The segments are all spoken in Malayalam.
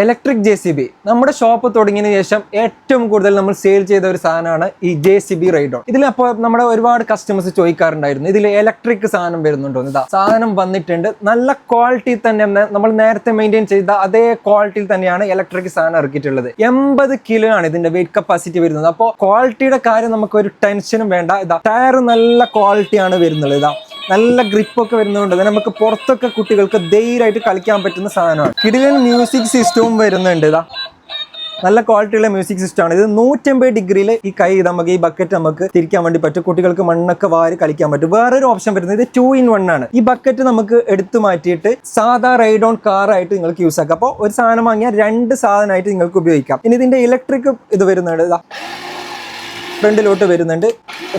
ഇലക്ട്രിക് JCB നമ്മുടെ ഷോപ്പ് തുടങ്ങിയതിനു ശേഷം ഏറ്റവും കൂടുതൽ നമ്മൾ സെയിൽ ചെയ്ത ഒരു സാധനമാണ് ഈ JCB റൈഡോൺ. ഇതിൽ അപ്പോൾ നമ്മുടെ ഒരുപാട് കസ്റ്റമേഴ്സ് ചോദിക്കാറുണ്ടായിരുന്നു ഇതിൽ ഇലക്ട്രിക് സാധനം വരുന്നുണ്ടോ. ഇതാ സാധനം വന്നിട്ടുണ്ട്. നല്ല ക്വാളിറ്റി തന്നെ, നമ്മൾ നേരത്തെ മെയിൻറ്റെയിൻ ചെയ്ത അതേ ക്വാളിറ്റിയിൽ തന്നെയാണ് ഇലക്ട്രിക് സാധനം ഇറക്കിയിട്ടുള്ളത്. 80 കിലോ ആണ് ഇതിന്റെ വെയിറ്റ് കപ്പാസിറ്റി വരുന്നത്. അപ്പോൾ ക്വാളിറ്റിയുടെ കാര്യം നമുക്ക് ഒരു ടെൻഷനും വേണ്ട. ഇതാ ടയർ നല്ല ക്വാളിറ്റിയാണ് വരുന്നത്. ഇതാ നല്ല ഗ്രിപ്പൊക്കെ വരുന്നതുകൊണ്ട് തന്നെ നമുക്ക് പുറത്തൊക്കെ കുട്ടികൾക്ക് ധൈര്യമായിട്ട് കളിക്കാൻ പറ്റുന്ന സാധനമാണ്. കിടിലൻ മ്യൂസിക് സിസ്റ്റവും വരുന്നുണ്ട്. ഇതാ നല്ല ക്വാളിറ്റിയുള്ള മ്യൂസിക് സിസ്റ്റം ആണ് ഇത്. 150 ഡിഗ്രിയിൽ ഈ കൈ നമുക്ക് ഈ ബക്കറ്റ് നമുക്ക് തിരിക്കാൻ വേണ്ടി പറ്റും. കുട്ടികൾക്ക് മണ്ണൊക്കെ വാരി കളിക്കാൻ പറ്റും. വേറൊരു ഓപ്ഷൻ വരുന്നത് ഇത് 2 in 1 ആണ്. ഈ ബക്കറ്റ് നമുക്ക് എടുത്തു മാറ്റിയിട്ട് സാധാ റൈഡോൺ കാർ ആയിട്ട് നിങ്ങൾക്ക് യൂസ് ആക്കാം. അപ്പോൾ ഒരു സാധനം വാങ്ങിയാൽ 2 സാധനമായിട്ട് നിങ്ങൾക്ക് ഉപയോഗിക്കാം. ഇനി ഇതിന്റെ ഇലക്ട്രിക് ഇത് വരുന്നുണ്ട്. ഇതാ ഫ്രണ്ടിലോട്ട് വരുന്നുണ്ട്,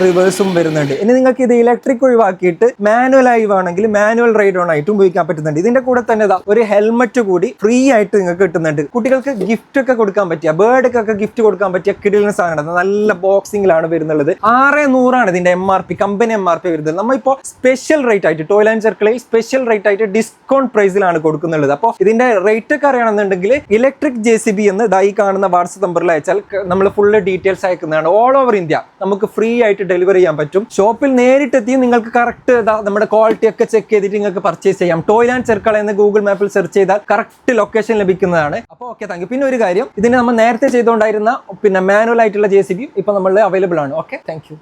റിവേഴ്സും വരുന്നുണ്ട്. ഇനി നിങ്ങൾക്ക് ഇത് ഇലക്ട്രിക് ഒഴിവാക്കിയിട്ട് മാനുവൽ ആയി വേണമെങ്കിൽ മാനുവൽ റൈഡോൺ ആയിട്ട് ഉപയോഗിക്കാൻ പറ്റുന്നുണ്ട്. ഇതിന്റെ കൂടെ തന്നെ ഒരു ഹെൽമെറ്റ് കൂടി ഫ്രീ ആയിട്ട് നിങ്ങൾക്ക് കിട്ടുന്നുണ്ട്. കുട്ടികൾക്ക് ഗിഫ്റ്റ് ഒക്കെ കൊടുക്കാൻ പറ്റിയ, ബേർഡൊക്കെ ഗിഫ്റ്റ് കൊടുക്കാൻ പറ്റിയ കിടിലൻ സാധനമാണ്. നല്ല ബോക്സിംഗിലാണ് വരുന്നത്. 6,100 ആണ് ഇതിന്റെ MRP, കമ്പനി MRP വരുന്നത്. നമ്മളിപ്പോൾ സ്പെഷ്യൽ റേറ്റ് ആയിട്ട് ടോയ് ആൻഡ് സർക്കിളിൽ സ്പെഷ്യൽ റേറ്റ് ആയിട്ട് ഡിസ്കൗണ്ട് പ്രൈസിലാണ് കൊടുക്കുന്നുള്ളത്. അപ്പോൾ ഇതിന്റെ റേറ്റ് ഒക്കെ അറിയണമെന്നുണ്ടെങ്കിൽ ഇലക്ട്രിക് JCB എന്ന് ഈ കാണുന്ന വാട്സ്ആപ്പ് നമ്പറിൽ അയച്ചാൽ നമ്മൾ ഫുള്ള് ഡീറ്റെയിൽസ് അയക്കുന്നതാണ്. ഓൾ ഓവർ ഇന്ത്യ നമുക്ക് ഫ്രീ ആയിട്ട് ഡെലിവറി ചെയ്യാൻ പറ്റും. ഷോപ്പിൽ നേരിട്ടെത്തി നിങ്ങൾക്ക് കറക്റ്റ് നമ്മുടെ ക്വാളിറ്റി ഒക്കെ ചെക്ക് ചെയ്തിട്ട് നിങ്ങൾക്ക് പർച്ചേസ് ചെയ്യാം. ടോയ് ആൻഡ് സർക്കിൾ എന്ന് ഗൂഗിൾ മാപ്പിൽ സെർച്ച് ചെയ്താൽ കറക്റ്റ് ലൊക്കേഷൻ ലഭിക്കുന്നതാണ്. അപ്പോൾ ഓക്കെ, താങ്ക് യു. പിന്നെ ഒരു കാര്യം, ഇതിന് നമ്മൾ നേരത്തെ ചെയ്തുകൊണ്ടായിരുന്ന മാനുവൽ ആയിട്ടുള്ള JCB ഇപ്പൊ നമ്മൾ അവൈലബിൾ ആണ്. Okay, thank you.